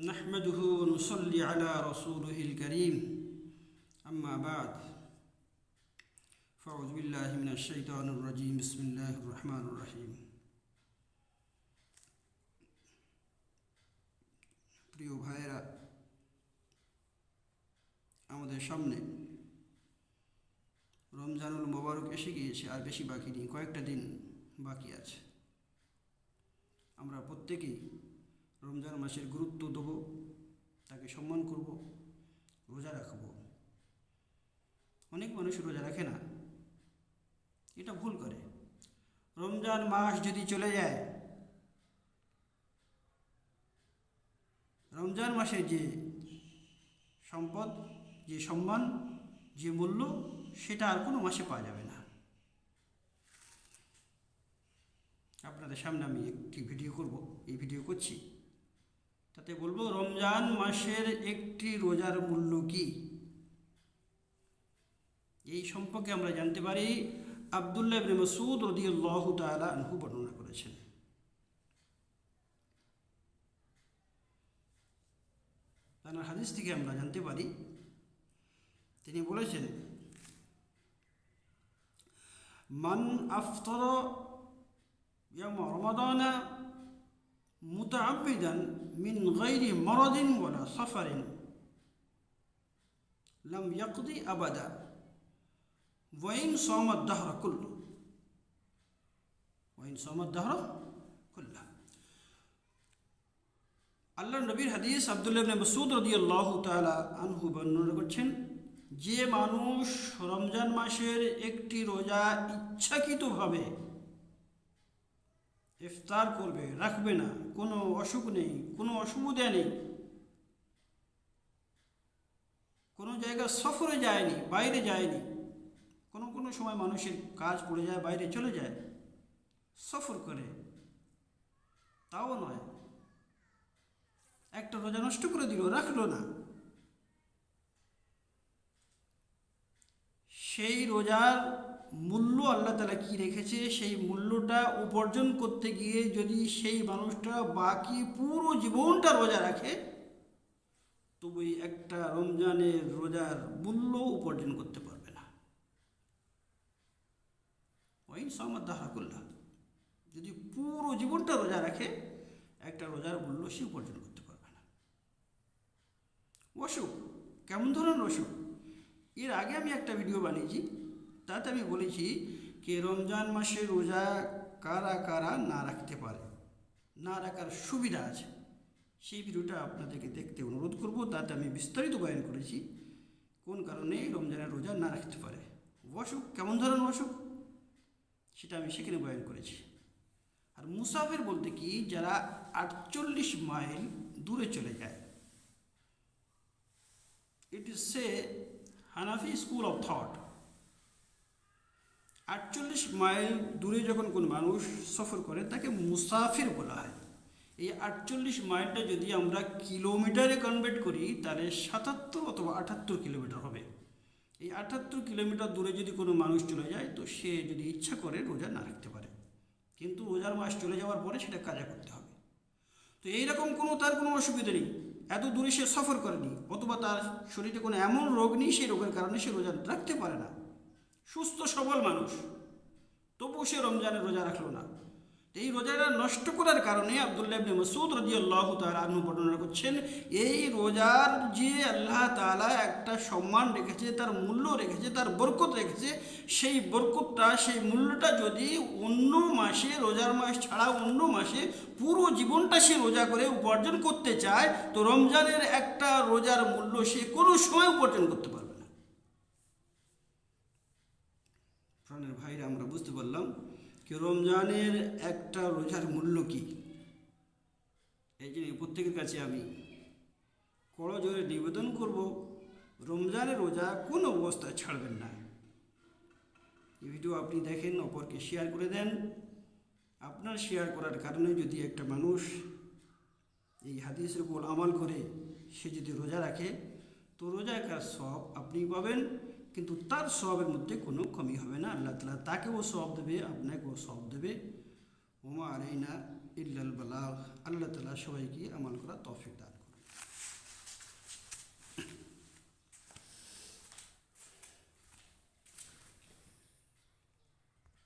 نحمده ونصلي على رسوله الكريم أما بعد فأعوذ بالله من الشيطان الرجيم بسم الله الرحمن الرحيم প্রিয় ভাইরা, আমাদের সামনে রমজানুল মোবারক এসে গিয়েছে। আর বেশি বাকি নেই, কয়েকটা দিন বাকি আছে। আমরা প্রত্যেকেই রমজান মাসের গুরুত্ব দেব, তাকে সম্মান করব, রোজা রাখব। অনেক মানুষ রোজা রাখে না, এটা ভুল করে। রমজান মাস যদি চলে যায়, রমজান মাসের যে সম্পদ, যে সম্মান, যে মূল্য, সেটা আর কোনো মাসে পাওয়া যাবে না। আপনাদের সামনে আমি একটি ভিডিও করব, এই ভিডিও করছি, তাতে বলবো রমজান মাসের একটি রোজার মূল্য কি। এই সম্পর্কে আমরা জানতে পারি। আব্দুল্লাহ ইবনে মাসউদ রাদিয়াল্লাহু তাআলা আনহু বর্ণনা করেছেন। তার হাদিস থেকে আমরা জানতে পারি, তিনি বলেছেন, মান আফতারা ইয়াওম রমাদান মুতাআব্বিদান মিন গায়রি মারাদিন ওয়ালা সাফারিন লাম ইয়াকদি আবাদা ওয়া ইন সামা আদ-দাহরা কুল্লু আল্লাহর নবীর হাদিস। আব্দুল্লাহ ইবনে মাসউদ রাদিয়াল্লাহু তাআলা আনহু বর্ণনা করছেন, যে মানুষ রমজান মাসের একটি রোজা ইচ্ছাকৃতভাবে ইফতার করবে, রাখবে না, কোনো অসুখ নেই, কোনো অসুবিধা নেই, কোনো জায়গায় সফরে যায়নি, বাইরে যায়নি, কোনো সময় মানুষের কাজ পড়ে যায়, বাইরে চলে যায়, সফর করে, তাও নয়, একটা রোজা নষ্ট করে দিল, রাখলো না, সেই রোজার মূল্য আল্লাহ তাআলা কি রেখেছে, সেই মূল্যটা উপার্জন করতে গিয়ে যদি সেই মানুষটা বাকি পুরো জীবনটা রোজা রাখে, তবু একটা রমজানের রোজার মূল্য উপার্জন করতে পারবে না। ওয়াইন সামাদ দাহরাকুল্লাহ, যদি পুরো জীবনটা রোজা রাখে, একটা রোজার মূল্য সে উপার্জন করতে পারবে না। অসুখ, কেমন ধরনের অসুখ? এর আগে আমি একটা ভিডিও বানিয়েছি, তাতে আমি বলেছি যে রমজান মাসে রোজা কারা কারা না রাখতে পারে, না রাখার সুবিধা আছে। সেই ভিডিওটা আপনাদেরকে দেখতে অনুরোধ করব। তাতে আমি বিস্তারিত বয়ান করেছি কোন কারণে রমজানের রোজা না রাখতে পারে। অসুখ, কেমন ধরনের অসুখ, সেটা আমি সেখানে বয়ান করেছি। আর মুসাফির বলতে কি, যারা 48 মাইল দূরে চলে যায়। It is say Hanafi school of thought, 48 mile দূরে যখন কোন মানুষ সফর করে তাকে মুসাফির বলা হয়। এই 48 মাইলটা যদি আমরা কিলোমিটারে কনভার্ট করি, তাহলে 77 অথবা 78 কিলোমিটার হবে। এই 78 কিলোমিটার দূরে যদি কোনো মানুষ চলে যায়, তো সে যদি ইচ্ছা করে রোজা না রাখতে পারে, কিন্তু রোজার মাস চলে যাওয়ার পরে সেটা কাজা করতে হবে। তো এইরকম তার কোনো অসুবিধা নেই, এত দূরে সে সফর করেনি, অথবা তার শরীরে কোনো এমন রোগ নেই, সেই রোগের কারণে সে রোজা রাখতে পারে না, সুস্থ সবল মানুষ, তবুও সে রমজানের রোজা রাখলো না। এই রোজাটা নষ্ট করার কারণে আব্দুল্লাহ ইবনে মাসউদ রাদিয়াল্লাহু তাআলা আনহু বর্ণনা করছেন, এই রোজার যে আল্লাহ তাআলা একটা সম্মান রেখেছে, তার মূল্য রেখেছে, তার বরকত রেখেছে, সেই বরকতটা, সেই মূল্যটা যদি অন্য মাসে, রোজার মাস ছাড়া অন্য মাসে পুরো জীবনটা সে রোজা করে উপার্জন করতে চায়, তো রমজানের একটা রোজার মূল্য সে কোনো সময় উপার্জন করতে পারবে না। প্রাণের ভাইরা, আমরা বুঝতে পারলাম যে রমজানের একটা রোজার মূল্য কি। এই জন্য প্রত্যেকের কাছে আমি করজোরে নিবেদন করব, রমজানের রোজা কোনো অবস্থায় ছাড়বেন না। এই ভিডিও আপনি দেখেন, অপরকে শেয়ার করে দেন। আপনার শেয়ার করার কারণে যদি একটা মানুষ এই হাদিসের উপর আমল করে সে যদি রোজা রাখে, তো রোজাকার সওয়াব আপনি পাবেন, কিন্তু তার সওয়াবের মধ্যে কোনো কমি হবে না। আল্লাহ তাআলা তাকেও সওয়াব দেবে, আপনাকেও সওয়াব দেবে। ওমা আলাইনা ইল্লাল বালাগ। আল্লাহ তাআলা সবাইকে আমল করার তৌফিক দান।